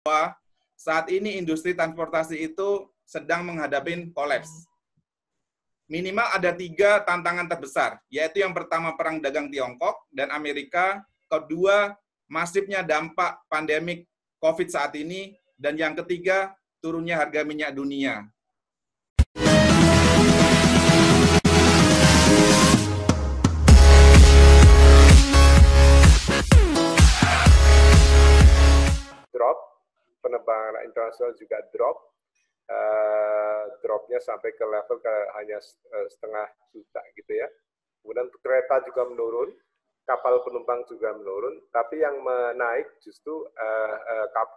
bahwa saat ini industri transportasi itu sedang menghadapi kolaps. Minimal ada 3 tantangan terbesar, yaitu yang pertama perang dagang Tiongkok dan Amerika, kedua masifnya dampak pandemik COVID saat ini, dan yang ketiga turunnya harga minyak dunia. Drop, penerbangan internasional juga drop. Dropnya sampai ke level hanya setengah juta gitu ya. Kemudian kereta juga menurun, kapal penumpang juga menurun, tapi yang menaik justru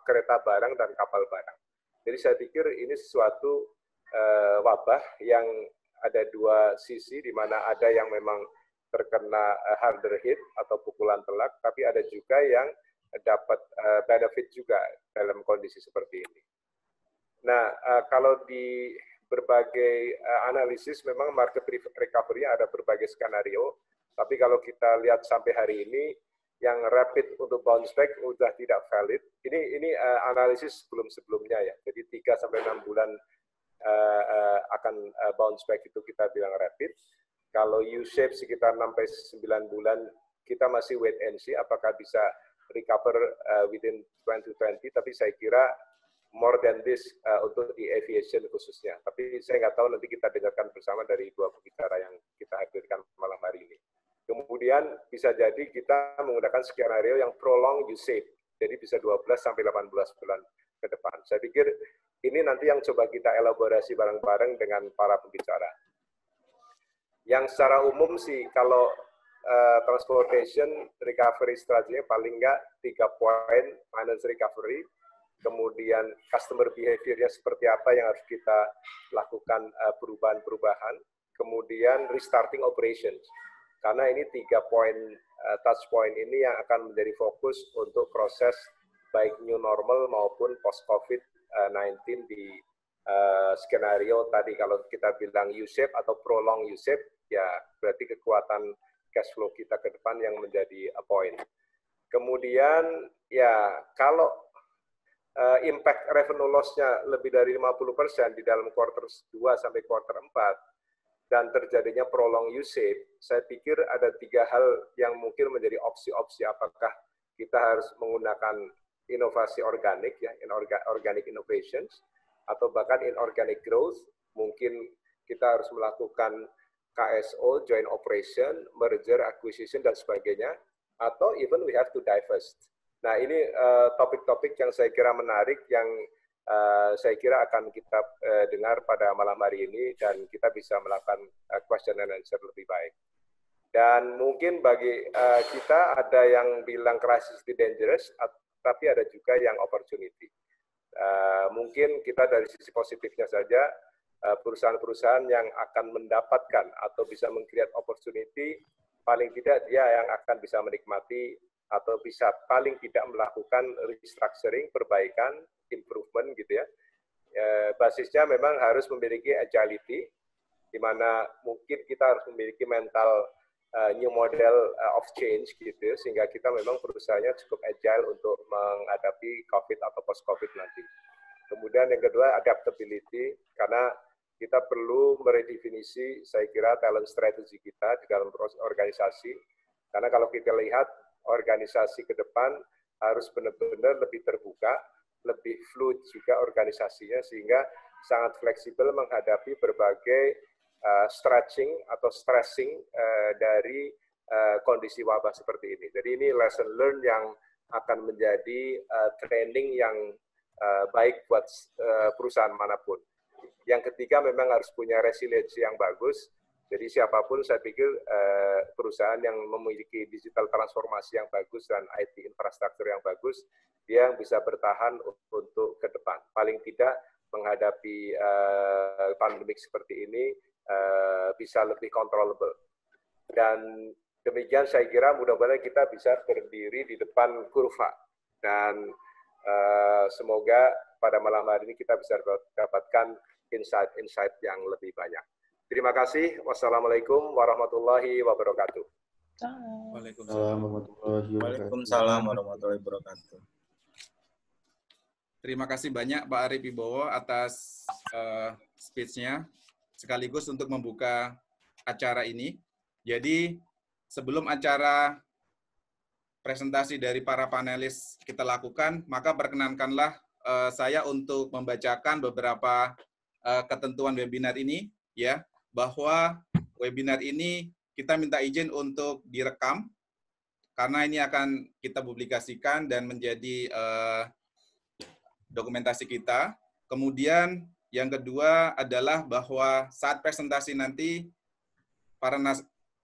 kereta barang dan kapal barang. Jadi saya pikir ini sesuatu wabah yang ada 2 sisi, di mana ada yang memang terkena harder hit atau pukulan telak, tapi ada juga yang dapat benefit juga dalam kondisi seperti ini. Nah, kalau di berbagai analisis memang market recovery ada berbagai skenario, tapi kalau kita lihat sampai hari ini yang rapid untuk bounce back sudah tidak valid. Ini analisis sebelumnya ya. Jadi 3 sampai 6 bulan akan bounce back itu kita bilang rapid. Kalau U-shape sekitar 6 sampai 9 bulan kita masih wait and see apakah bisa recover within 2020, tapi saya kira more than this untuk di aviation khususnya. Tapi saya nggak tahu, nanti kita dengarkan bersama dari 2 pembicara yang kita hadirkan malam hari ini. Kemudian bisa jadi kita menggunakan skenario yang prolong U-shape, jadi bisa 12 sampai 18 bulan ke depan. Saya pikir ini nanti yang coba kita elaborasi bareng-bareng dengan para pembicara. Yang secara umum sih, kalau transportation recovery strateginya paling nggak 3 poin: finance recovery, kemudian customer behavior-nya seperti apa yang harus kita lakukan perubahan-perubahan, kemudian restarting operations. Karena ini 3 poin touch point ini yang akan menjadi fokus untuk proses baik new normal maupun post-COVID-19 di skenario tadi. Kalau kita bilang U-shape atau prolong U-shape, ya berarti kekuatan cash flow kita ke depan yang menjadi poin. Kemudian ya kalau impact revenue loss-nya lebih dari 50% di dalam quarter 2 sampai quarter 4 dan terjadinya prolong U-shape, saya pikir ada 3 hal yang mungkin menjadi opsi-opsi. Apakah kita harus menggunakan inovasi organik, ya, organic innovations, atau bahkan inorganic growth. Mungkin kita harus melakukan KSO, joint operation, merger, acquisition, dan sebagainya, atau even we have to divest. Nah, ini topik-topik yang saya kira menarik, yang saya kira akan kita dengar pada malam hari ini, dan kita bisa melakukan question and answer lebih baik. Dan mungkin bagi kita ada yang bilang crisis is dangerous, tapi ada juga yang opportunity. Mungkin kita dari sisi positifnya saja, perusahaan-perusahaan yang akan mendapatkan atau bisa meng-create opportunity, paling tidak dia yang akan bisa menikmati atau bisa paling tidak melakukan restructuring, perbaikan, improvement gitu ya. Basisnya memang harus memiliki agility, di mana mungkin kita harus memiliki mental new model of change gitu, sehingga kita memang perusahaannya cukup agile untuk menghadapi COVID atau post-COVID nanti. Kemudian yang kedua, adaptability, karena kita perlu meredefinisi, saya kira, talent strategy kita di dalam proses organisasi. Karena kalau kita lihat organisasi ke depan harus benar-benar lebih terbuka, lebih fluid juga organisasinya, sehingga sangat fleksibel menghadapi berbagai stretching atau stressing dari kondisi wabah seperti ini. Jadi ini lesson learn yang akan menjadi training yang baik buat perusahaan manapun. Yang ketiga memang harus punya resiliensi yang bagus. Jadi siapapun saya pikir perusahaan yang memiliki digital transformasi yang bagus dan IT infrastruktur yang bagus, dia yang bisa bertahan untuk ke depan. Paling tidak menghadapi pandemik seperti ini bisa lebih controllable. Dan demikian saya kira mudah-mudahan kita bisa berdiri di depan kurva. Dan semoga pada malam hari ini kita bisa dapatkan insight-insight yang lebih banyak. Terima kasih. Wassalamualaikum warahmatullahi wabarakatuh. Waalaikumsalam warahmatullahi wabarakatuh. Terima kasih banyak Pak Arief Wibowo atas speech-nya, sekaligus untuk membuka acara ini. Jadi sebelum acara presentasi dari para panelis kita lakukan, maka perkenankanlah saya untuk membacakan beberapa ketentuan webinar ini, ya, bahwa webinar ini kita minta izin untuk direkam, karena ini akan kita publikasikan dan menjadi dokumentasi kita. Kemudian yang kedua adalah bahwa saat presentasi nanti para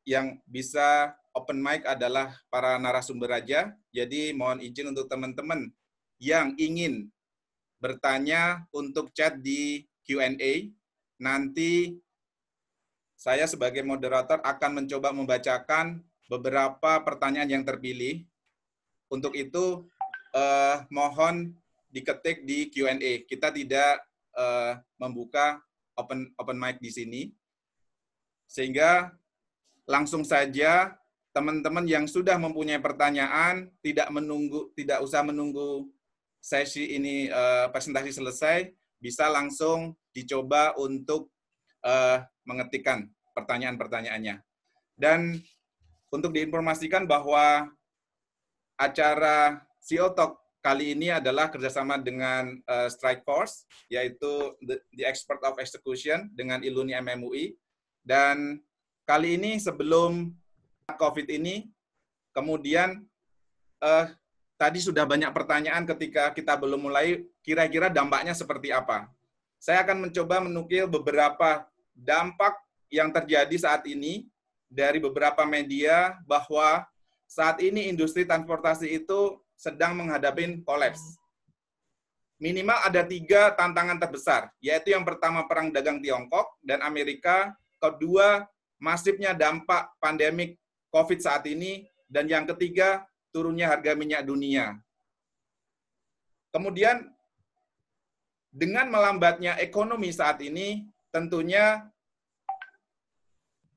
yang bisa open mic adalah para narasumber aja. Jadi mohon izin untuk teman-teman yang ingin bertanya untuk chat di Q&A. Nanti saya sebagai moderator akan mencoba membacakan beberapa pertanyaan yang terpilih. Untuk itu mohon diketik di Q&A. Kita tidak membuka open mic di sini. Sehingga langsung saja teman-teman yang sudah mempunyai pertanyaan tidak usah menunggu sesi ini presentasi selesai, bisa langsung dicoba untuk mengetikkan pertanyaan-pertanyaannya. Dan untuk diinformasikan bahwa acara CEO Talk kali ini adalah kerjasama dengan Strike Force, yaitu The Expert of Execution dengan Iluni MMUI. Dan kali ini sebelum COVID ini, kemudian tadi sudah banyak pertanyaan ketika kita belum mulai, kira-kira dampaknya seperti apa. Saya akan mencoba menukil beberapa dampak yang terjadi saat ini dari beberapa media, bahwa saat ini industri transportasi itu sedang menghadapi kolaps. Minimal ada 3 tantangan terbesar, yaitu yang pertama perang dagang Tiongkok dan Amerika, kedua masifnya dampak pandemik COVID saat ini, dan yang ketiga turunnya harga minyak dunia. Kemudian dengan melambatnya ekonomi saat ini, tentunya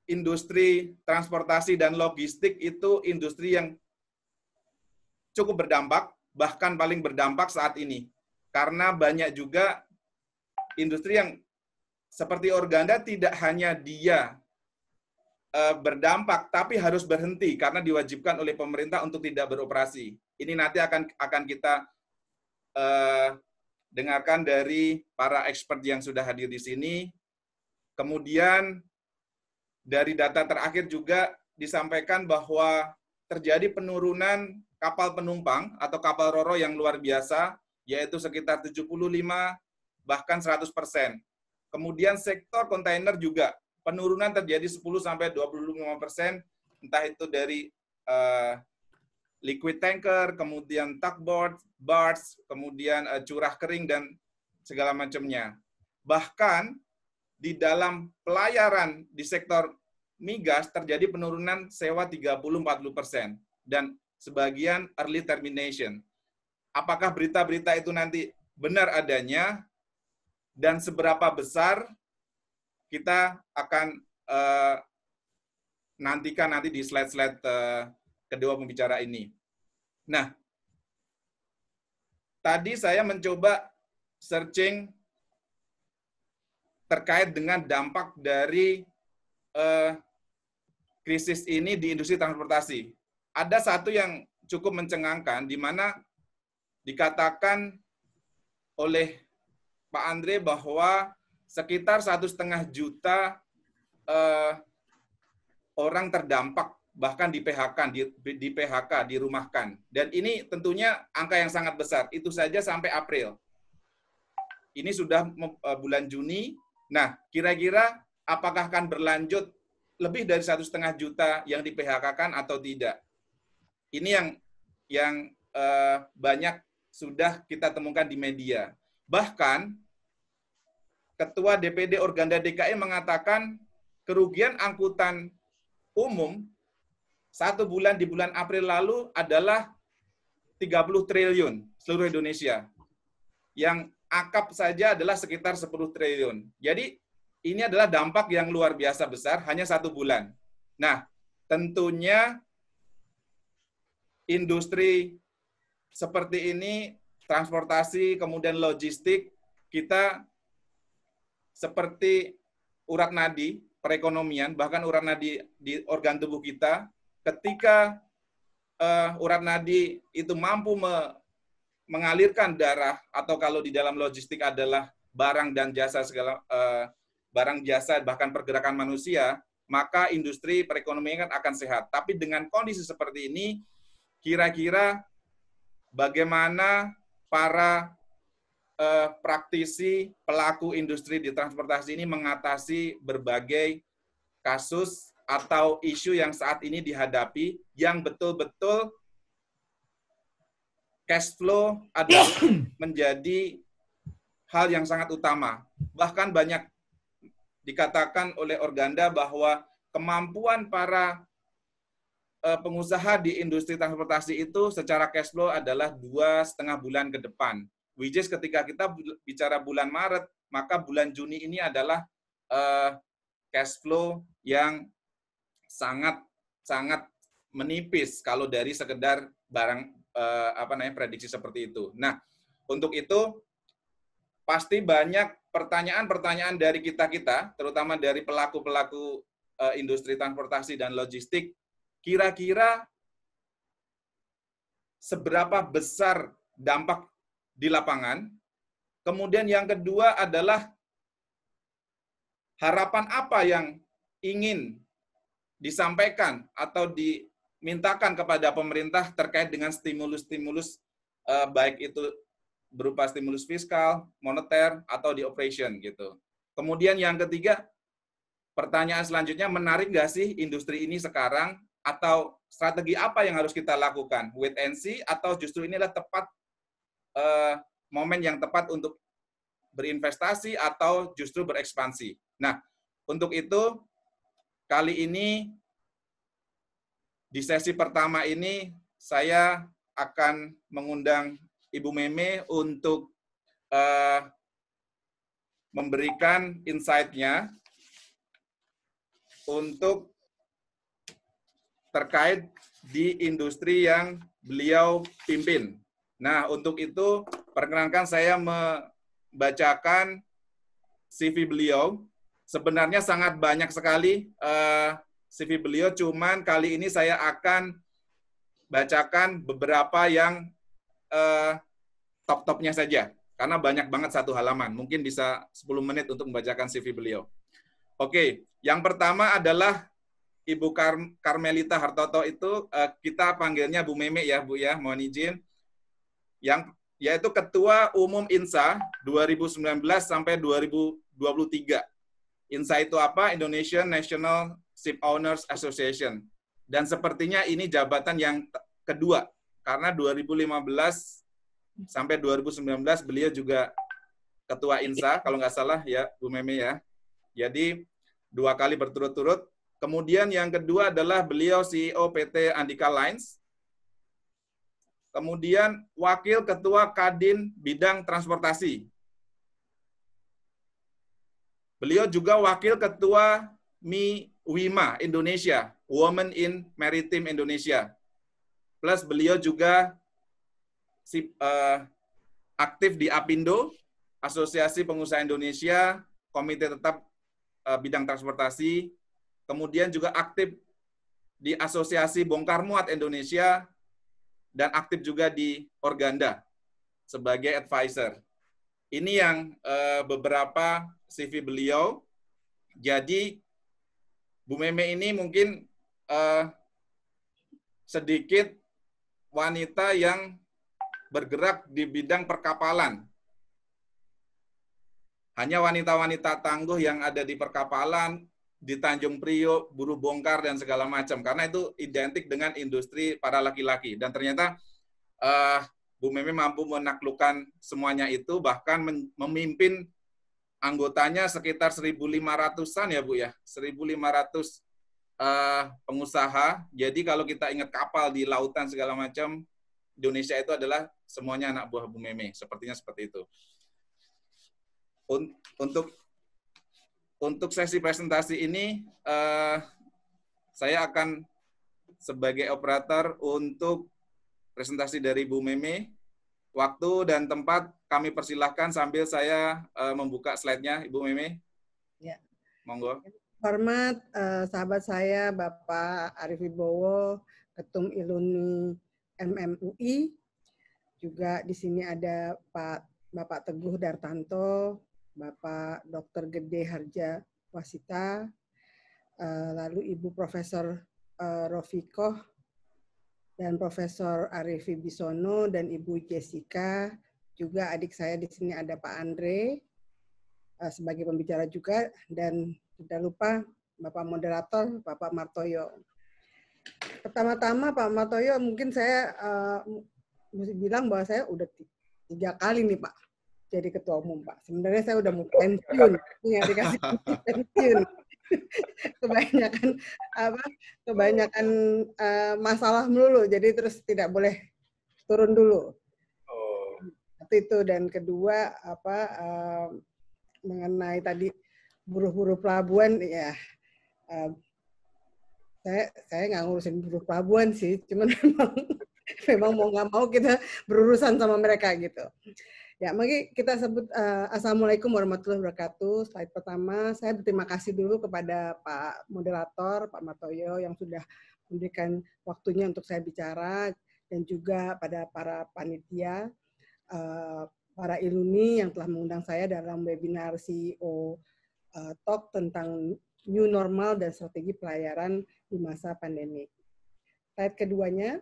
industri transportasi dan logistik itu industri yang cukup berdampak, bahkan paling berdampak saat ini. Karena banyak juga industri yang seperti Organda tidak hanya dia berdampak, tapi harus berhenti karena diwajibkan oleh pemerintah untuk tidak beroperasi. Ini nanti akan kita dengarkan dari para expert yang sudah hadir di sini. Kemudian dari data terakhir juga disampaikan bahwa terjadi penurunan kapal penumpang atau kapal ro-ro yang luar biasa, yaitu sekitar 75 bahkan 100%. Kemudian sektor kontainer juga penurunan terjadi 10-25%, entah itu dari liquid tanker, kemudian tugboat, barge, kemudian curah kering dan segala macamnya. Bahkan di dalam pelayaran di sektor migas terjadi penurunan sewa 30-40% dan sebagian early termination. Apakah berita-berita itu nanti benar adanya dan seberapa besar, kita akan nantikan nanti di slide-slide kedua pembicara ini. Nah, tadi saya mencoba searching terkait dengan dampak dari krisis ini di industri transportasi. Ada satu yang cukup mencengangkan, di mana dikatakan oleh Pak Andre bahwa sekitar 1,5 juta orang terdampak, bahkan di PHK, dirumahkan. Dan ini tentunya angka yang sangat besar. Itu saja sampai April. Ini sudah bulan Juni. Nah, kira-kira apakah akan berlanjut lebih dari 1,5 juta yang di PHK-kan atau tidak? Ini yang banyak sudah kita temukan di media. Bahkan Ketua DPD Organda DKI mengatakan kerugian angkutan umum 1 bulan di bulan April lalu adalah 30 triliun seluruh Indonesia. Yang akap saja adalah sekitar 10 triliun. Jadi ini adalah dampak yang luar biasa besar hanya 1 bulan. Nah, tentunya industri seperti ini transportasi, kemudian logistik, kita seperti urat nadi perekonomian, bahkan urat nadi di organ tubuh kita, ketika urat nadi itu mampu mengalirkan darah, atau kalau di dalam logistik adalah barang dan jasa barang jasa bahkan pergerakan manusia, maka industri perekonomian akan sehat. Tapi dengan kondisi seperti ini, kira-kira bagaimana para praktisi pelaku industri di transportasi ini mengatasi berbagai kasus atau isu yang saat ini dihadapi, yang betul-betul cash flow adalah menjadi hal yang sangat utama. Bahkan banyak dikatakan oleh Organda bahwa kemampuan para pengusaha di industri transportasi itu secara cash flow adalah 2,5 bulan ke depan. Which is ketika kita bicara bulan Maret, maka bulan Juni ini adalah cash flow yang sangat menipis kalau dari sekedar barang prediksi seperti itu. Nah, untuk itu pasti banyak pertanyaan-pertanyaan dari kita, terutama dari pelaku-pelaku industri transportasi dan logistik, kira-kira seberapa besar dampak di lapangan. Kemudian yang kedua adalah harapan apa yang ingin disampaikan atau dimintakan kepada pemerintah terkait dengan stimulus-stimulus, baik itu berupa stimulus fiskal, moneter, atau di operation gitu. Kemudian yang ketiga, pertanyaan selanjutnya, menarik nggak sih industri ini sekarang, atau strategi apa yang harus kita lakukan? Wait and see, atau justru inilah tepat momen yang tepat untuk berinvestasi atau justru berekspansi. Nah, untuk itu, kali ini, di sesi pertama ini, saya akan mengundang Ibu Meme untuk memberikan insight-nya untuk terkait di industri yang beliau pimpin. Nah, untuk itu, perkenankan saya membacakan CV beliau. Sebenarnya sangat banyak sekali CV beliau, cuman kali ini saya akan bacakan beberapa yang top-topnya saja, karena banyak banget satu halaman. Mungkin bisa 10 menit untuk membacakan CV beliau. Oke, yang pertama adalah Ibu Carmelita Hartoto, itu kita panggilnya Bu Meme ya, Bu ya, mohon izin. Yaitu Ketua Umum INSA 2019 sampai 2023. INSA itu apa? Indonesian National Ship Owners Association. Dan sepertinya ini jabatan yang kedua, karena 2015 sampai 2019 beliau juga Ketua INSA, kalau nggak salah ya, Bu Meme ya. Jadi 2 kali berturut-turut. Kemudian yang kedua adalah beliau CEO PT Andika Lines. Kemudian Wakil Ketua Kadin Bidang Transportasi. Beliau juga Wakil Ketua WIMA Indonesia, Women in Maritime Indonesia. Plus beliau juga aktif di APindo, Asosiasi Pengusaha Indonesia, Komite Tetap Bidang Transportasi. Kemudian juga aktif di Asosiasi Bongkar Muat Indonesia, dan aktif juga di Organda sebagai advisor. Ini yang beberapa CV beliau. Jadi Bu Meme ini mungkin sedikit wanita yang bergerak di bidang perkapalan. Hanya wanita-wanita tangguh yang ada di perkapalan, di Tanjung Priok, buruh bongkar, dan segala macam. Karena itu identik dengan industri para laki-laki. Dan ternyata Bu Meme mampu menaklukkan semuanya itu, bahkan memimpin anggotanya sekitar 1.500-an ya Bu ya, 1.500 pengusaha. Jadi kalau kita ingat kapal di lautan segala macam, Indonesia itu adalah semuanya anak buah Bu Meme, sepertinya seperti itu. Untuk sesi presentasi ini, saya akan sebagai operator untuk presentasi dari Bu Meme. Waktu dan tempat kami persilahkan sambil saya membuka slide-nya, Ibu Meme. Ya. Monggo. Hormat sahabat saya Bapak Arief Wibowo, Ketum Iluni MMUI. Juga di sini ada Bapak Teguh Dartanto, Bapak Dr. Gede Harja Wasita, lalu Ibu Profesor Rofikoh, dan Profesor Arief Wibisono, dan Ibu Jessica. Juga adik saya di sini ada Pak Andre sebagai pembicara juga, dan tidak lupa Bapak Moderator, Bapak Martoyo. Pertama-tama Pak Martoyo, mungkin saya mesti bilang bahwa saya udah 3 kali nih Pak jadi ketua umum Pak. Sebenarnya saya udah mau pensiun, ya dikasih pensiun. kebanyakan masalah melulu, jadi terus tidak boleh turun dulu. Itu. Dan kedua mengenai tadi buruh-buruh pelabuhan, ya saya nggak ngurusin buruh pelabuhan sih, cuman memang mau nggak mau kita berurusan sama mereka gitu. Ya, mari kita sebut Assalamualaikum warahmatullahi wabarakatuh. Slide pertama, saya berterima kasih dulu kepada Pak Moderator, Pak Martoyo, yang sudah memberikan waktunya untuk saya bicara, dan juga pada para panitia, para iluni yang telah mengundang saya dalam webinar CEO Talk tentang New Normal dan Strategi Pelayaran di masa pandemi. Slide keduanya,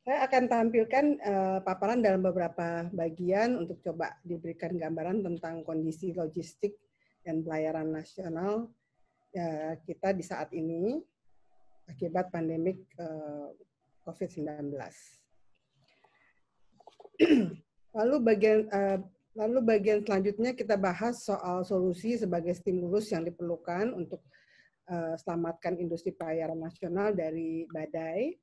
saya akan tampilkan paparan dalam beberapa bagian untuk coba diberikan gambaran tentang kondisi logistik dan pelayaran nasional kita di saat ini akibat pandemik COVID-19. Lalu bagian selanjutnya kita bahas soal solusi sebagai stimulus yang diperlukan untuk selamatkan industri pelayaran nasional dari badai.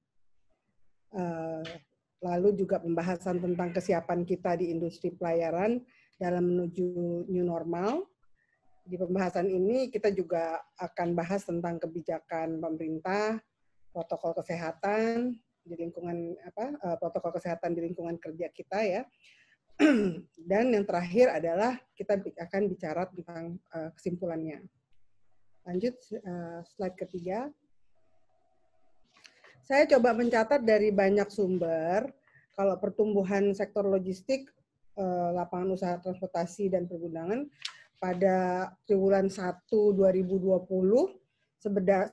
Lalu juga pembahasan tentang kesiapan kita di industri pelayaran dalam menuju new normal. Di pembahasan ini kita juga akan bahas tentang kebijakan pemerintah, protokol kesehatan di lingkungan protokol kesehatan di lingkungan kerja kita ya. Dan yang terakhir adalah kita akan bicara tentang kesimpulannya. Lanjut slide ketiga. Saya coba mencatat dari banyak sumber, kalau pertumbuhan sektor logistik, lapangan usaha transportasi dan pergudangan pada triwulan 1 2020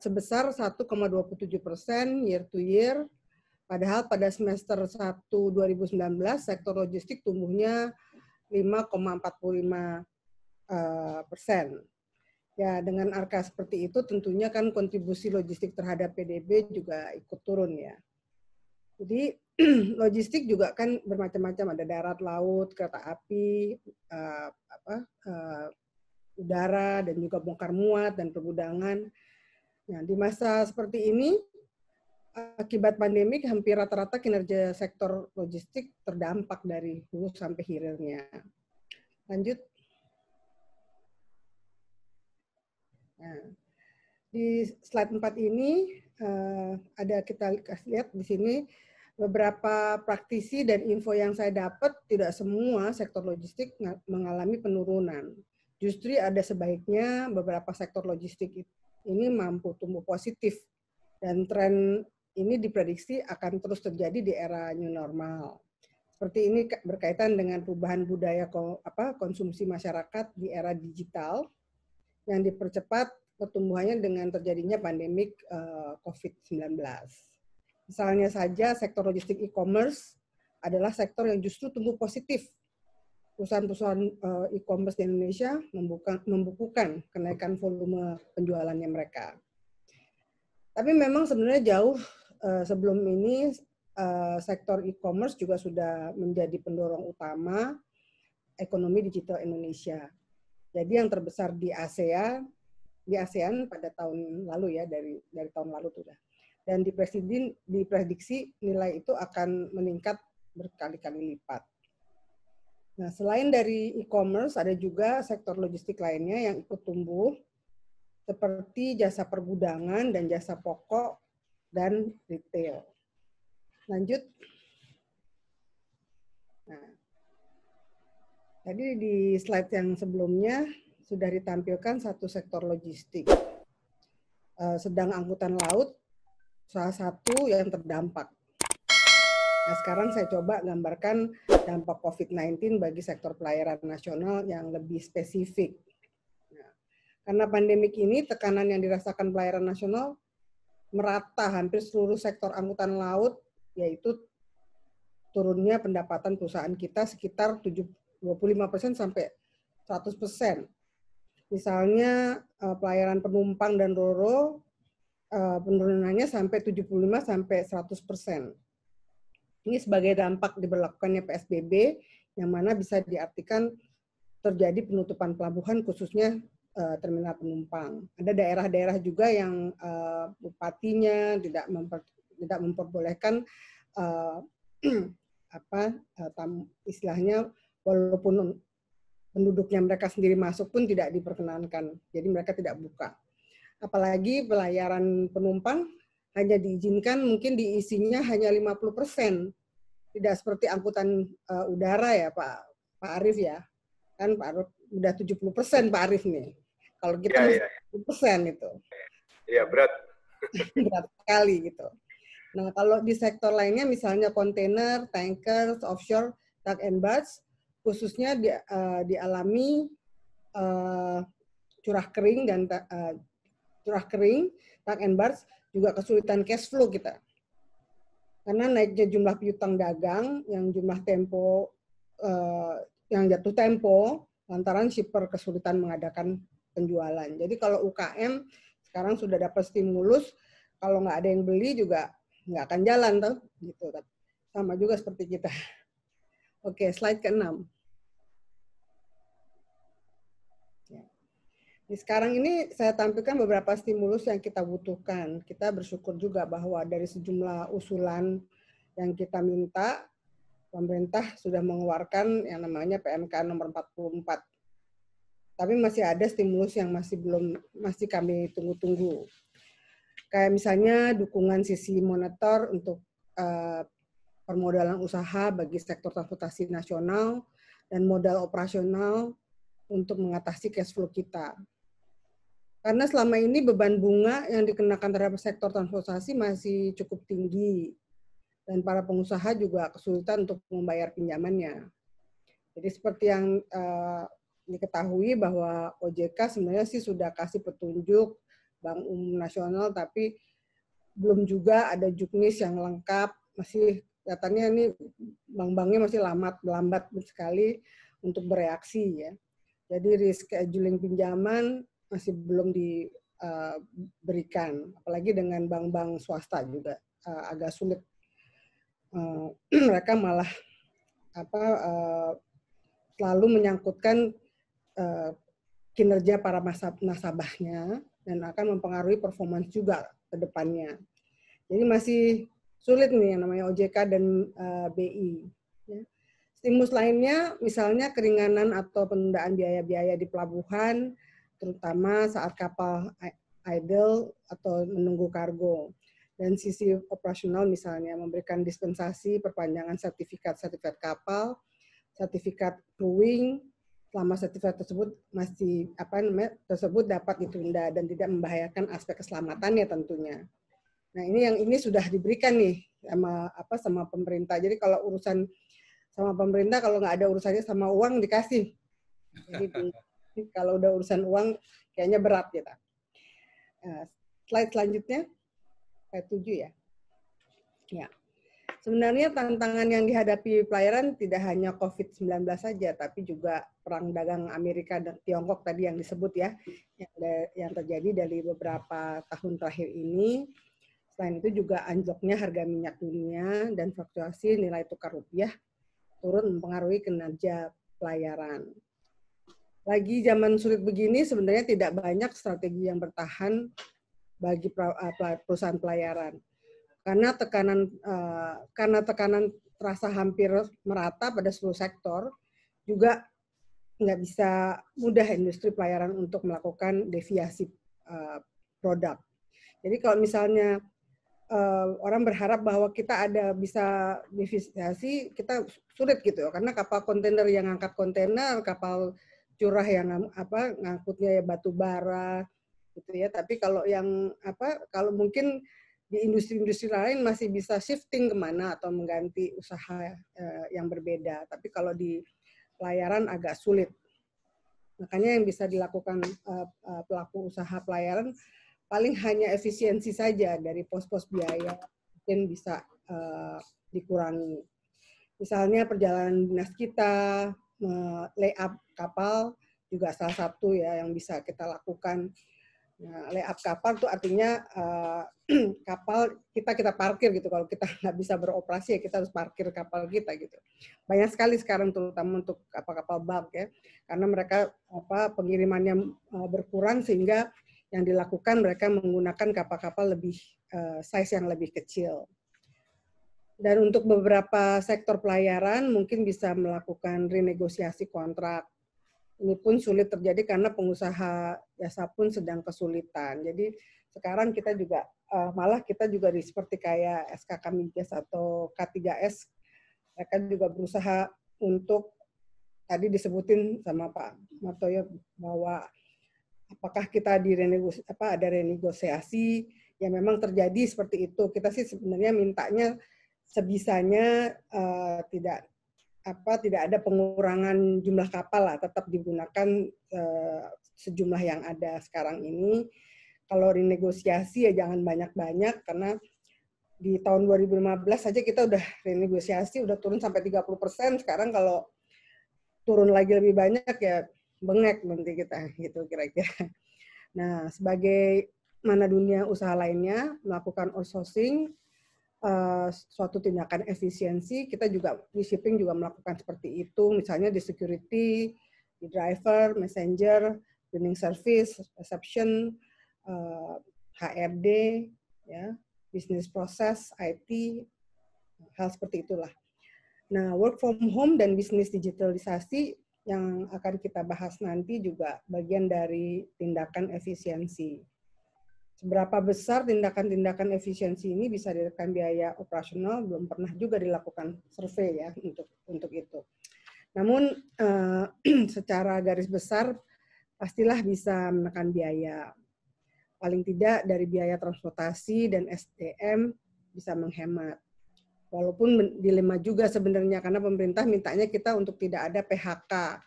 sebesar 1,27% year to year, padahal pada semester 1 2019 sektor logistik tumbuhnya 5,45%. Ya, dengan angka seperti itu tentunya kan kontribusi logistik terhadap PDB juga ikut turun ya. Jadi logistik juga kan bermacam-macam, ada darat, laut, kereta api, udara, dan juga bongkar muat dan pergudangan. Nah, di masa seperti ini akibat pandemik hampir rata-rata kinerja sektor logistik terdampak dari hulu sampai hilirnya. Lanjut. Nah, di slide 4 ini ada kita lihat di sini beberapa praktisi dan info yang saya dapat, tidak semua sektor logistik mengalami penurunan. Justru ada sebaiknya beberapa sektor logistik ini mampu tumbuh positif, dan tren ini diprediksi akan terus terjadi di era new normal. Seperti ini berkaitan dengan perubahan budaya konsumsi masyarakat di era digital yang dipercepat pertumbuhannya dengan terjadinya pandemik COVID-19. Misalnya saja sektor logistik e-commerce adalah sektor yang justru tumbuh positif. Perusahaan-perusahaan e-commerce di Indonesia membukukan kenaikan volume penjualannya mereka. Tapi memang sebenarnya jauh sebelum ini sektor e-commerce juga sudah menjadi pendorong utama ekonomi digital Indonesia. Jadi yang terbesar di ASEAN pada tahun lalu ya, dari tahun lalu sudah. Dan diprediksi nilai itu akan meningkat berkali-kali lipat. Nah, selain dari e-commerce, ada juga sektor logistik lainnya yang ikut tumbuh, seperti jasa pergudangan dan jasa pokok dan retail. Lanjut. Tadi di slide yang sebelumnya sudah ditampilkan satu sektor logistik. Sedang angkutan laut salah satu yang terdampak. Nah, sekarang saya coba gambarkan dampak COVID-19 bagi sektor pelayaran nasional yang lebih spesifik. Nah, karena pandemik ini, tekanan yang dirasakan pelayaran nasional merata hampir seluruh sektor angkutan laut, yaitu turunnya pendapatan perusahaan kita sekitar 25% sampai 100%. Misalnya pelayaran penumpang dan ro-ro penurunannya sampai 75 sampai 100%. Ini sebagai dampak diberlakukannya PSBB, yang mana bisa diartikan terjadi penutupan pelabuhan khususnya terminal penumpang. Ada daerah-daerah juga yang bupatinya tidak memperbolehkan istilahnya walaupun penduduknya mereka sendiri masuk pun tidak diperkenankan. Jadi mereka tidak buka. Apalagi pelayaran penumpang hanya diizinkan mungkin diisinya hanya 50%. Tidak seperti angkutan udara ya Pak Arief ya. Kan Pak Arief udah 70% Pak Arief nih. Kalau kita masih 10% itu. Iya, berat. Berat sekali gitu. Nah, kalau di sektor lainnya misalnya kontainer, tanker, offshore, truck and barge, khususnya dialami curah kering, truck and barge juga kesulitan cash flow kita. Karena naiknya jumlah piutang dagang, yang jumlah tempo, yang jatuh tempo, lantaran shipper kesulitan mengadakan penjualan. Jadi kalau UKM sekarang sudah dapat stimulus, kalau nggak ada yang beli juga nggak akan jalan tuh, gitu. Sama juga seperti kita. Oke, slide ke-6. Sekarang ini saya tampilkan beberapa stimulus yang kita butuhkan. Kita bersyukur juga bahwa dari sejumlah usulan yang kita minta, pemerintah sudah mengeluarkan yang namanya PMK nomor 44. Tapi masih ada stimulus yang masih kami tunggu-tunggu. Kayak misalnya dukungan sisi moneter untuk permodalan usaha bagi sektor transportasi nasional dan modal operasional untuk mengatasi cash flow kita. Karena selama ini beban bunga yang dikenakan terhadap sektor transportasi masih cukup tinggi dan para pengusaha juga kesulitan untuk membayar pinjamannya. Jadi seperti yang diketahui bahwa OJK sebenarnya sih sudah kasih petunjuk Bank Umum Nasional, tapi belum juga ada juknis yang lengkap. Masih katanya ini bank-banknya masih lambat sekali untuk bereaksi ya. Jadi rescheduling pinjaman masih belum diberikan, apalagi dengan bank-bank swasta juga agak sulit. Mereka malah selalu menyangkutkan kinerja para nasabahnya dan akan mempengaruhi performance juga ke depannya. Jadi masih sulit nih yang namanya OJK dan BI. Ya. Stimulus lainnya misalnya keringanan atau penundaan biaya-biaya di pelabuhan, terutama saat kapal idle atau menunggu kargo. Dan sisi operasional misalnya memberikan dispensasi perpanjangan sertifikat kapal, sertifikat crewing, selama sertifikat tersebut tersebut dapat ditunda dan tidak membahayakan aspek keselamatannya tentunya. Nah, ini sudah diberikan nih sama pemerintah. Jadi kalau urusan sama pemerintah, kalau nggak ada urusannya sama uang dikasih. Jadi kalau udah urusan uang kayaknya berat kita. Slide selanjutnya, slide 7 ya. Ya. Sebenarnya tantangan yang dihadapi pelayaran tidak hanya COVID-19 saja, tapi juga perang dagang Amerika dan Tiongkok tadi yang disebut ya, yang terjadi dari beberapa tahun terakhir ini. Selain itu juga anjloknya harga minyak dunia dan fluktuasi nilai tukar rupiah turun mempengaruhi kinerja pelayaran. Lagi zaman sulit begini sebenarnya tidak banyak strategi yang bertahan bagi perusahaan pelayaran. Karena tekanan terasa hampir merata pada seluruh sektor, juga nggak bisa mudah industri pelayaran untuk melakukan deviasi produk. Jadi kalau misalnya orang berharap bahwa kita ada bisa divisiasi, kita sulit gitu karena kapal kontainer yang ngangkat kontainer, kapal curah yang ngangkutnya ya batu bara gitu ya. Tapi kalau yang kalau mungkin di industri-industri lain masih bisa shifting kemana atau mengganti usaha yang berbeda. Tapi kalau di pelayaran agak sulit. Makanya yang bisa dilakukan pelaku usaha pelayaran paling hanya efisiensi saja dari pos-pos biaya mungkin bisa dikurangi. Misalnya perjalanan dinas kita, lay-up kapal juga salah satu ya yang bisa kita lakukan. Nah, lay-up kapal itu artinya kapal kita parkir gitu. Kalau kita nggak bisa beroperasi ya kita harus parkir kapal kita gitu. Banyak sekali sekarang terutama untuk kapal-kapal bulk ya, karena mereka pengirimannya berkurang sehingga yang dilakukan mereka menggunakan kapal-kapal lebih size yang lebih kecil. Dan untuk beberapa sektor pelayaran mungkin bisa melakukan renegosiasi kontrak. Ini pun sulit terjadi karena pengusaha jasa pun sedang kesulitan. Jadi sekarang kita juga malah kita juga seperti kayak SKK Migas atau K3S, mereka juga berusaha untuk tadi disebutin sama Pak Martoyo bahwa apakah kita ada renegosiasi yang memang terjadi seperti itu. Kita sih sebenarnya mintanya sebisanya tidak ada pengurangan jumlah kapal lah, tetap digunakan sejumlah yang ada sekarang ini. Kalau renegosiasi ya jangan banyak-banyak karena di tahun 2015 saja kita udah renegosiasi udah turun sampai 30%. Sekarang kalau turun lagi lebih banyak ya bengek nanti kita gitu kira-kira. Nah, sebagai mana dunia usaha lainnya melakukan outsourcing suatu tindakan efisiensi, kita juga di shipping juga melakukan seperti itu, misalnya di security, di driver, messenger, cleaning service, reception, HRD, ya, business process, IT, hal seperti itulah. Nah, work from home dan bisnis digitalisasi yang akan kita bahas nanti juga bagian dari tindakan efisiensi. Seberapa besar tindakan-tindakan efisiensi ini bisa ditekan biaya operasional belum pernah juga dilakukan survei ya untuk itu. Namun secara garis besar pastilah bisa menekan biaya. Paling tidak dari biaya transportasi dan SDM bisa menghemat. Walaupun dilema juga sebenarnya karena pemerintah mintanya kita untuk tidak ada PHK.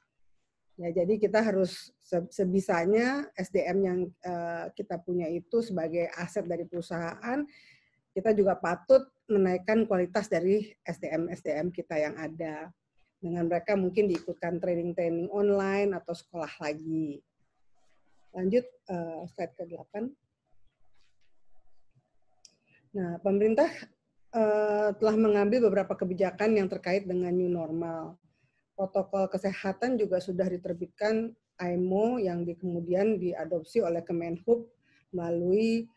Ya, jadi kita harus sebisanya SDM yang kita punya itu sebagai aset dari perusahaan, kita juga patut menaikkan kualitas dari SDM kita yang ada. Dengan mereka mungkin diikutkan training online atau sekolah lagi. Lanjut slide ke-8. Nah, pemerintah telah mengambil beberapa kebijakan yang terkait dengan new normal. Protokol kesehatan juga sudah diterbitkan IMO yang kemudian diadopsi oleh Kemenhub melalui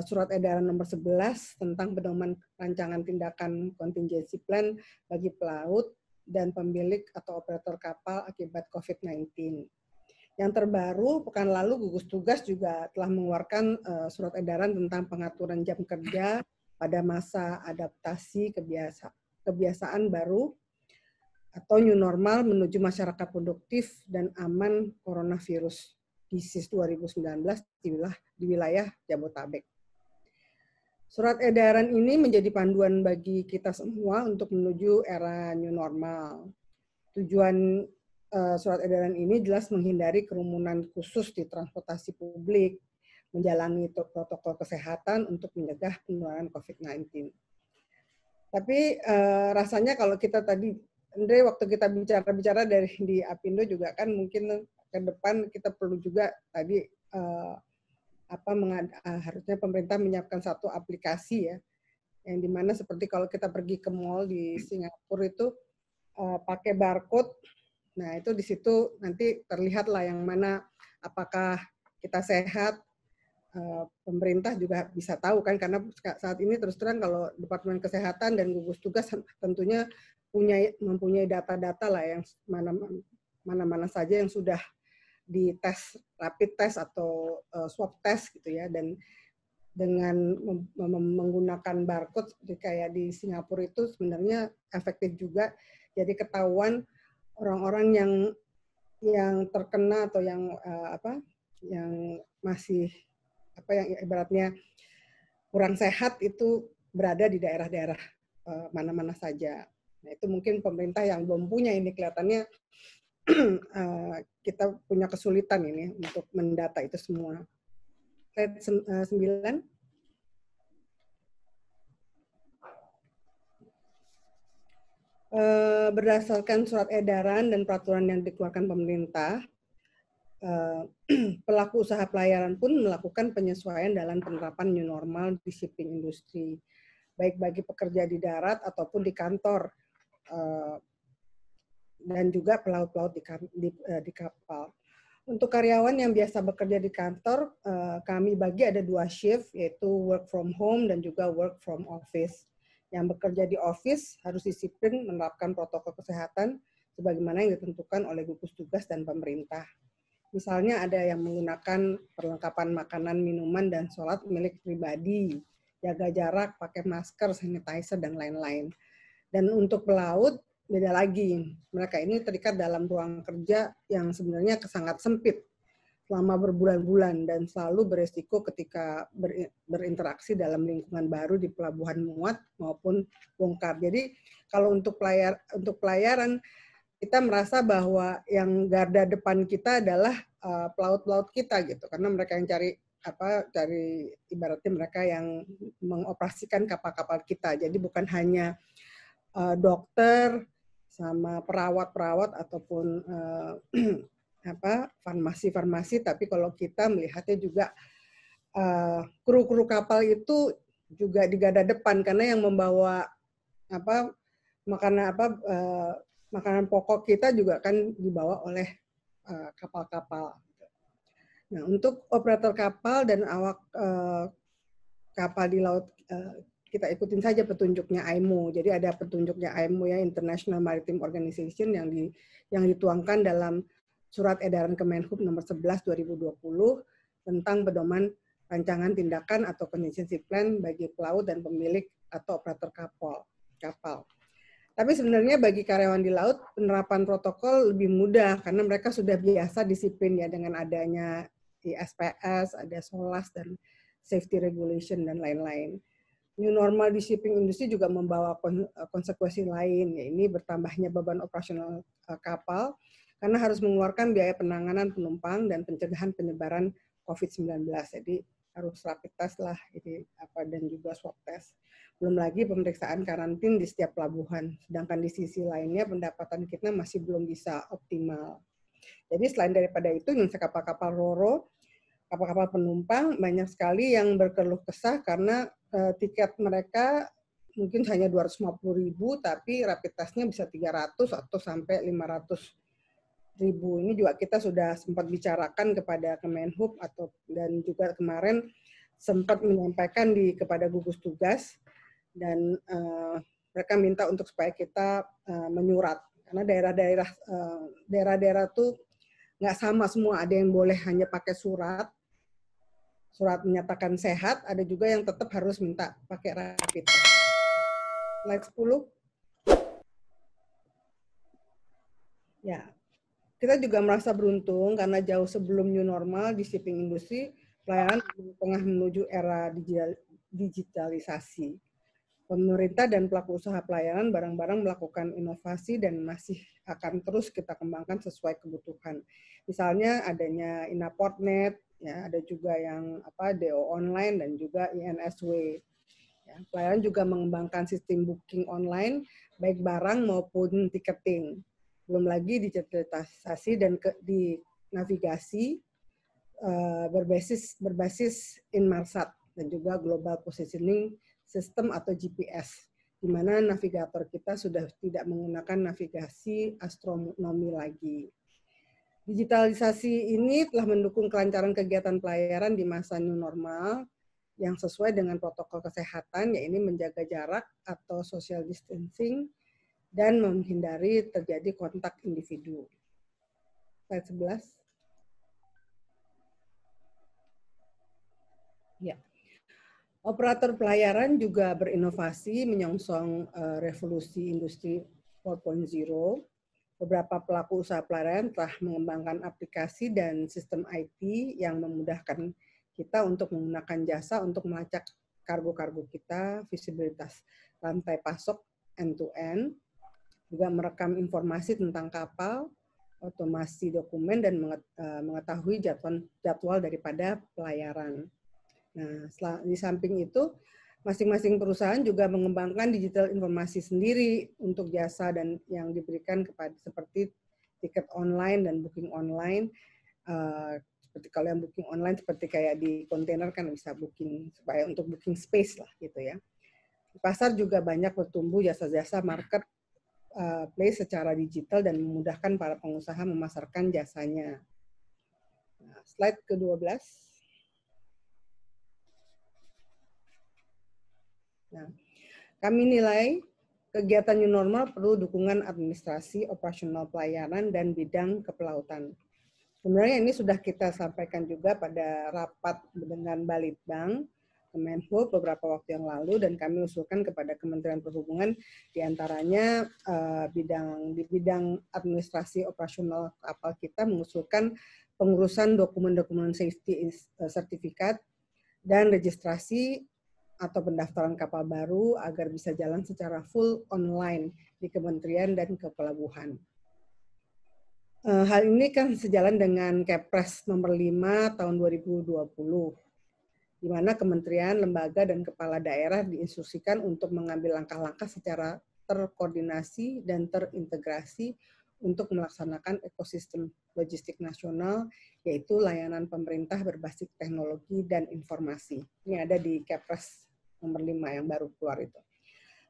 surat edaran nomor 11 tentang pedoman rancangan tindakan contingency plan bagi pelaut dan pemilik atau operator kapal akibat COVID-19. Yang terbaru, pekan lalu gugus tugas juga telah mengeluarkan surat edaran tentang pengaturan jam kerja pada masa adaptasi kebiasaan baru atau new normal menuju masyarakat produktif dan aman coronavirus disease 2019 di wilayah Jabotabek. Surat edaran ini menjadi panduan bagi kita semua untuk menuju era new normal. Tujuan surat edaran ini jelas menghindari kerumunan khusus di transportasi publik, menjalani protokol kesehatan untuk mencegah penularan COVID-19. Tapi rasanya kalau kita tadi Andre, waktu kita bicara di Apindo juga kan mungkin ke depan kita perlu juga tadi harusnya pemerintah menyiapkan satu aplikasi ya, yang dimana seperti kalau kita pergi ke mall di Singapura itu pakai barcode, nah itu di situ nanti terlihat lah yang mana apakah kita sehat, pemerintah juga bisa tahu kan karena saat ini terus terang kalau Departemen Kesehatan dan gugus tugas tentunya mempunyai data-data lah yang mana-mana saja yang sudah dites rapid test atau swab test gitu ya, dan dengan menggunakan barcode seperti kayak di Singapura itu sebenarnya efektif juga. Jadi ketahuan orang-orang yang terkena atau yang yang masih yang ibaratnya kurang sehat itu berada di daerah-daerah mana-mana saja. Nah, itu mungkin pemerintah yang belum punya ini kelihatannya kita punya kesulitan ini untuk mendata itu semua. Slide 9. Berdasarkan surat edaran dan peraturan yang dikeluarkan pemerintah, pelaku usaha pelayaran pun melakukan penyesuaian dalam penerapan new normal di shipping industri, baik bagi pekerja di darat ataupun di kantor, dan juga pelaut-pelaut di kapal. Untuk karyawan yang biasa bekerja di kantor, kami bagi ada 2 shift, yaitu work from home dan juga work from office. Yang bekerja di office harus disiplin menerapkan protokol kesehatan sebagaimana yang ditentukan oleh gugus tugas dan pemerintah. Misalnya ada yang menggunakan perlengkapan makanan, minuman, dan sholat milik pribadi, jaga jarak, pakai masker, sanitizer, dan lain-lain. Dan untuk pelaut, beda lagi. Mereka ini terikat dalam ruang kerja yang sebenarnya sangat sempit selama berbulan-bulan dan selalu beresiko ketika berinteraksi dalam lingkungan baru di pelabuhan muat maupun bongkar. Jadi kalau untuk pelayaran kita merasa bahwa yang garda depan kita adalah pelaut-pelaut kita gitu, karena mereka yang cari ibaratnya mereka yang mengoperasikan kapal-kapal kita. Jadi bukan hanya dokter sama perawat-perawat ataupun farmasi-farmasi, tapi kalau kita melihatnya juga kru-kru kapal itu juga di garda depan karena yang membawa makanan pokok kita juga kan dibawa oleh kapal-kapal. Nah, untuk operator kapal dan awak kapal di laut, kita ikutin saja petunjuknya IMO. Jadi ada petunjuknya IMO ya, International Maritime Organization yang dituangkan dalam Surat Edaran Kemenhub nomor 11 2020 tentang pedoman rancangan tindakan atau contingency plan bagi pelaut dan pemilik atau operator kapal. Tapi sebenarnya bagi karyawan di laut penerapan protokol lebih mudah karena mereka sudah biasa disiplin ya dengan adanya ISPS, ada SOLAS dan safety regulation dan lain-lain. New normal di shipping industry juga membawa konsekuensi lain, ya ini bertambahnya beban operasional kapal karena harus mengeluarkan biaya penanganan penumpang dan pencegahan penyebaran COVID-19. Jadi harus rapid test lah, dan juga swab test. Belum lagi pemeriksaan karantin di setiap pelabuhan. Sedangkan di sisi lainnya pendapatan kita masih belum bisa optimal. Jadi selain daripada itu, kapal-kapal ro-ro, kapal-kapal penumpang banyak sekali yang berkeluh kesah karena tiket mereka mungkin hanya 250.000, tapi rapid testnya bisa 300 atau sampai 500.000. Ini juga kita sudah sempat bicarakan kepada Kemenhub dan juga kemarin sempat menyampaikan kepada gugus tugas dan mereka minta untuk supaya kita menyurat karena daerah-daerah tuh nggak sama semua, ada yang boleh hanya pakai surat menyatakan sehat, ada juga yang tetap harus minta pakai rapid test. Slide 10. Ya, kita juga merasa beruntung karena jauh sebelum new normal di shipping industry, pelayaran tengah menuju era digitalisasi. Pemerintah dan pelaku usaha pelayaran bareng-bareng melakukan inovasi dan masih akan terus kita kembangkan sesuai kebutuhan. Misalnya adanya Inaportnet, ya, ada juga yang DO online dan juga INSW. Ya, pelayaran juga mengembangkan sistem booking online, baik barang maupun tiketing. Belum lagi digitalisasi dan di navigasi berbasis Inmarsat dan juga Global Positioning System atau GPS, di mana navigator kita sudah tidak menggunakan navigasi astronomi lagi. Digitalisasi ini telah mendukung kelancaran kegiatan pelayaran di masa new normal yang sesuai dengan protokol kesehatan, yaitu menjaga jarak atau social distancing dan menghindari terjadi kontak individu. Slide 11. Ya. Operator pelayaran juga berinovasi menyongsong revolusi industri 4.0. Beberapa pelaku usaha pelayaran telah mengembangkan aplikasi dan sistem IT yang memudahkan kita untuk menggunakan jasa untuk melacak kargo-kargo kita, visibilitas rantai pasok end-to-end, juga merekam informasi tentang kapal, otomasi dokumen, dan mengetahui jadwal daripada pelayaran. Nah, di samping itu, masing-masing perusahaan juga mengembangkan digital informasi sendiri untuk jasa dan yang diberikan kepada seperti tiket online dan booking online. Seperti kalau yang booking online seperti kayak di kontainer kan bisa booking supaya untuk booking space lah gitu ya. Di pasar juga banyak bertumbuh jasa-jasa marketplace secara digital dan memudahkan para pengusaha memasarkan jasanya. Nah, slide ke-12. Nah, kami nilai kegiatan new normal perlu dukungan administrasi, operasional pelayanan, dan bidang kepelautan. Sebenarnya ini sudah kita sampaikan juga pada rapat dengan Balitbank, Kemenhub beberapa waktu yang lalu, dan kami usulkan kepada Kementerian Perhubungan diantaranya di bidang administrasi operasional kapal kita mengusulkan pengurusan dokumen-dokumen safety sertifikat dan registrasi atau pendaftaran kapal baru agar bisa jalan secara full online di kementerian dan kepelabuhan. Hal ini kan sejalan dengan Kepres nomor 5 tahun 2020, di mana kementerian, lembaga, dan kepala daerah diinstruksikan untuk mengambil langkah-langkah secara terkoordinasi dan terintegrasi untuk melaksanakan ekosistem logistik nasional, yaitu layanan pemerintah berbasis teknologi dan informasi. Ini ada di Kepres nomor 5 yang baru keluar itu.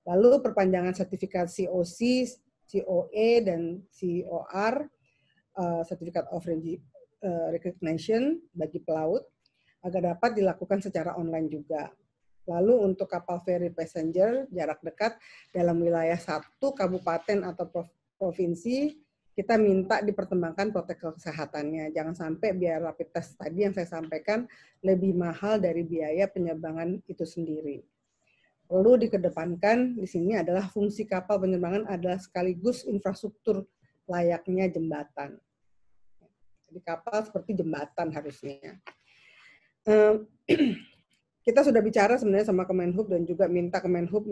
Lalu perpanjangan sertifikat COC, COE, dan COR, Certificate of Recognition bagi pelaut, agar dapat dilakukan secara online juga. Lalu untuk kapal feri passenger jarak dekat dalam wilayah 1 kabupaten atau provinsi, kita minta dipertimbangkan protokol kesehatannya. Jangan sampai biaya rapid test tadi yang saya sampaikan lebih mahal dari biaya penerbangan itu sendiri. Perlu dikedepankan di sini adalah fungsi kapal penerbangan adalah sekaligus infrastruktur layaknya jembatan. Jadi kapal seperti jembatan harusnya. Kita sudah bicara sebenarnya sama Kemenhub dan juga minta Kemenhub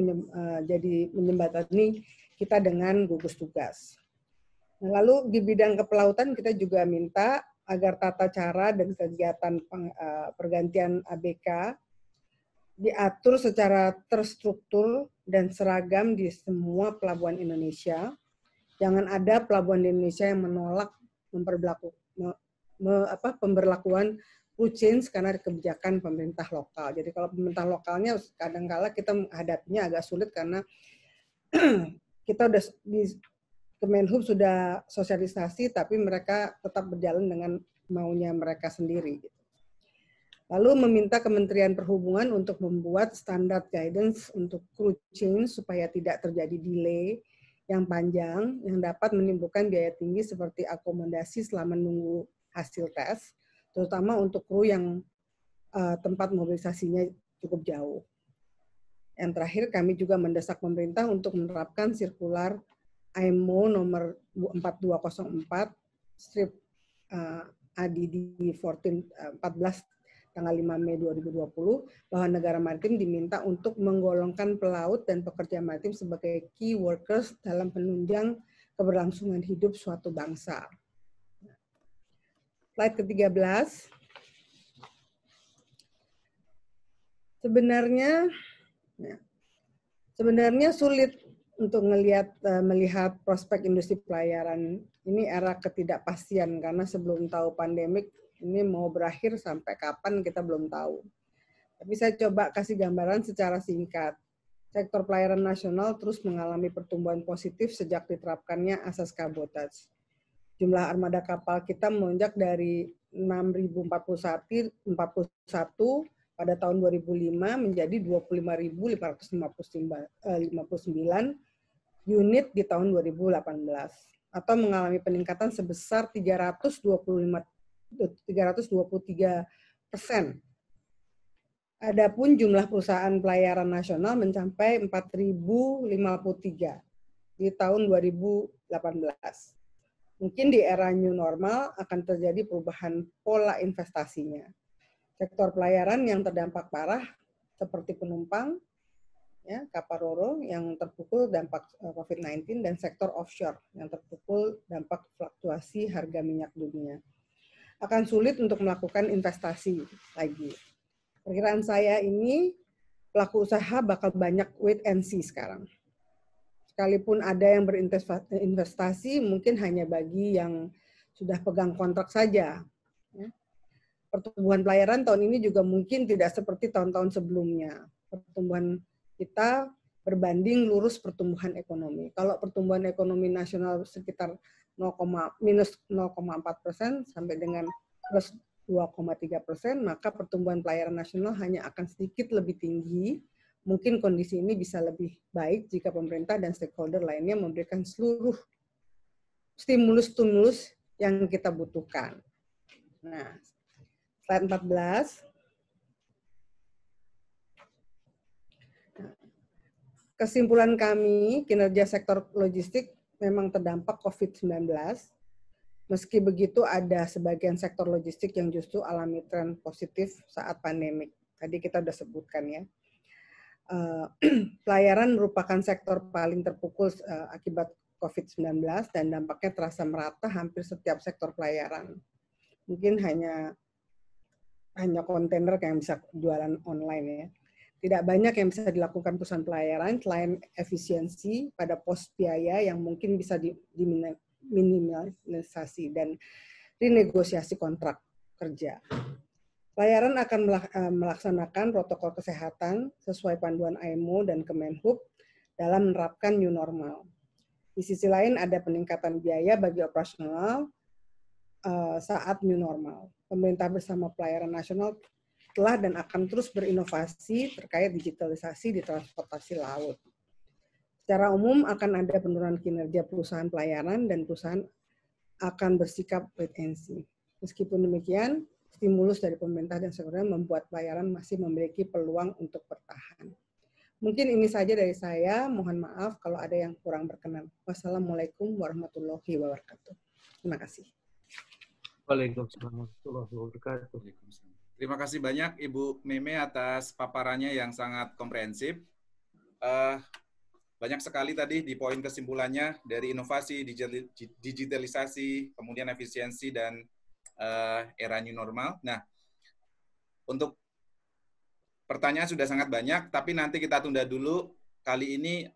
jadi menjembatani kita dengan gugus tugas. Nah, lalu di bidang kepelautan kita juga minta agar tata cara dan kegiatan pergantian ABK diatur secara terstruktur dan seragam di semua pelabuhan Indonesia. Jangan ada pelabuhan di Indonesia yang menolak pemberlakuan crew change karena kebijakan pemerintah lokal. Jadi kalau pemerintah lokalnya kadang-kala kita menghadapinya agak sulit karena kita udah di Kemenhub sudah sosialisasi, tapi mereka tetap berjalan dengan maunya mereka sendiri. Lalu meminta Kementerian Perhubungan untuk membuat standar guidance untuk crew change supaya tidak terjadi delay yang panjang yang dapat menimbulkan biaya tinggi seperti akomodasi selama menunggu hasil tes, terutama untuk kru yang tempat mobilisasinya cukup jauh. Yang terakhir, kami juga mendesak pemerintah untuk menerapkan sirkular IMO nomor 4204 strip ADD 14 tanggal 5 Mei 2020 bahwa negara maritim diminta untuk menggolongkan pelaut dan pekerja maritim sebagai key workers dalam penunjang keberlangsungan hidup suatu bangsa. Slide ke-13. Sebenarnya sulit untuk melihat prospek industri pelayaran ini era ketidakpastian karena sebelum tahu pandemik ini mau berakhir sampai kapan kita belum tahu. Tapi saya coba kasih gambaran secara singkat. Sektor pelayaran nasional terus mengalami pertumbuhan positif sejak diterapkannya asas kabotaj. Jumlah armada kapal kita melonjak dari 6.041 pada tahun 2005 menjadi 25.559 unit di tahun 2018 atau mengalami peningkatan sebesar 323%. Adapun jumlah perusahaan pelayaran nasional mencapai 4.053 di tahun 2018. Mungkin di era new normal akan terjadi perubahan pola investasinya. Sektor pelayaran yang terdampak parah seperti penumpang, ya, kapal ro-ro yang terpukul dampak COVID-19 dan sektor offshore yang terpukul dampak fluktuasi harga minyak dunia. Akan sulit untuk melakukan investasi lagi. Perkiraan saya ini pelaku usaha bakal banyak wait and see sekarang. Sekalipun ada yang berinvestasi, mungkin hanya bagi yang sudah pegang kontrak saja. Pertumbuhan pelayaran tahun ini juga mungkin tidak seperti tahun-tahun sebelumnya. Pertumbuhan kita berbanding lurus pertumbuhan ekonomi. Kalau pertumbuhan ekonomi nasional sekitar minus 0,4% sampai dengan plus 2,3%, maka pertumbuhan pelayaran nasional hanya akan sedikit lebih tinggi. Mungkin kondisi ini bisa lebih baik jika pemerintah dan stakeholder lainnya memberikan seluruh stimulus-stimulus yang kita butuhkan. Nah, slide 14. Kesimpulan kami, kinerja sektor logistik memang terdampak COVID-19. Meski begitu, ada sebagian sektor logistik yang justru alami tren positif saat pandemik. Tadi kita sudah sebutkan ya. Pelayaran merupakan sektor paling terpukul akibat COVID-19 dan dampaknya terasa merata hampir setiap sektor pelayaran. Mungkin hanya kontainer yang bisa jualan online ya. Tidak banyak yang bisa dilakukan perusahaan pelayaran selain efisiensi pada pos biaya yang mungkin bisa diminimalisasi dan renegosiasi kontrak kerja. Pelayaran akan melaksanakan protokol kesehatan sesuai panduan IMO dan Kemenhub dalam menerapkan new normal. Di sisi lain ada peningkatan biaya bagi operasional saat new normal. Pemerintah bersama pelayaran nasional telah dan akan terus berinovasi terkait digitalisasi di transportasi laut. Secara umum akan ada penurunan kinerja perusahaan pelayaran dan perusahaan akan bersikap wait and see. Meskipun demikian, stimulus dari pemerintah dan sektornya membuat pelayaran masih memiliki peluang untuk bertahan. Mungkin ini saja dari saya. Mohon maaf kalau ada yang kurang berkenan. Wassalamualaikum warahmatullahi wabarakatuh. Terima kasih. Waalaikumsalam warahmatullahi wabarakatuh. Terima kasih banyak Ibu Meme atas paparannya yang sangat komprehensif. Banyak sekali tadi di poin kesimpulannya dari inovasi, digitalisasi, kemudian efisiensi, dan era new normal. Nah, untuk pertanyaan sudah sangat banyak, tapi nanti kita tunda dulu. Kali ini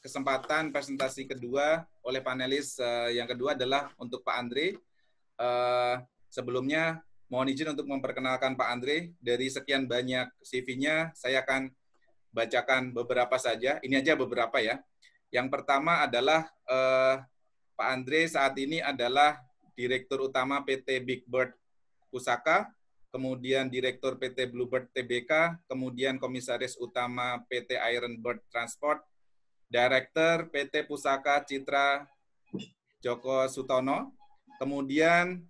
kesempatan presentasi kedua oleh panelis yang kedua adalah untuk Pak Andre. Sebelumnya, mohon izin untuk memperkenalkan Pak Andre. Dari sekian banyak CV-nya, saya akan bacakan beberapa saja. Ini aja beberapa ya. Yang pertama adalah Pak Andre saat ini adalah Direktur Utama PT Big Bird Pusaka, kemudian Direktur PT Bluebird Tbk, kemudian Komisaris Utama PT Iron Bird Transport, Direktur PT Pusaka Citra Joko Sutono, kemudian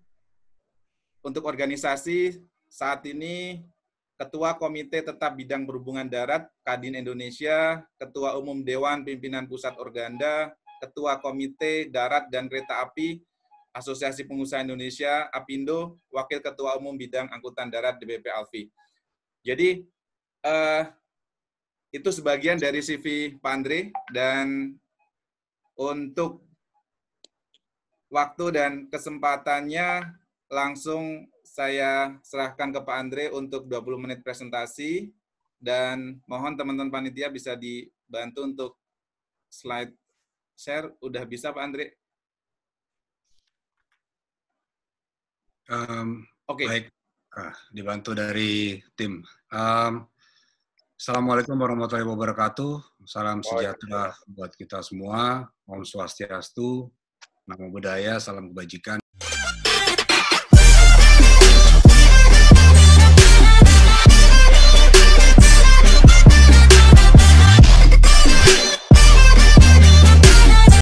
untuk organisasi saat ini Ketua Komite Tetap Bidang Perhubungan Darat Kadin Indonesia, Ketua Umum Dewan Pimpinan Pusat Organda, Ketua Komite Darat dan Kereta Api Asosiasi Pengusaha Indonesia, APindo, Wakil Ketua Umum Bidang Angkutan Darat DBP Alfi. Jadi, itu sebagian dari CV Pak Andre, dan untuk waktu dan kesempatannya langsung saya serahkan ke Pak Andre untuk 20 menit presentasi, dan mohon teman-teman panitia bisa dibantu untuk slide share. Udah bisa Pak Andre? Oke. Baik, dibantu dari tim. Assalamualaikum warahmatullahi wabarakatuh. Salam sejahtera buat kita semua. Om Swastiastu, Namo Buddhaya, salam kebajikan.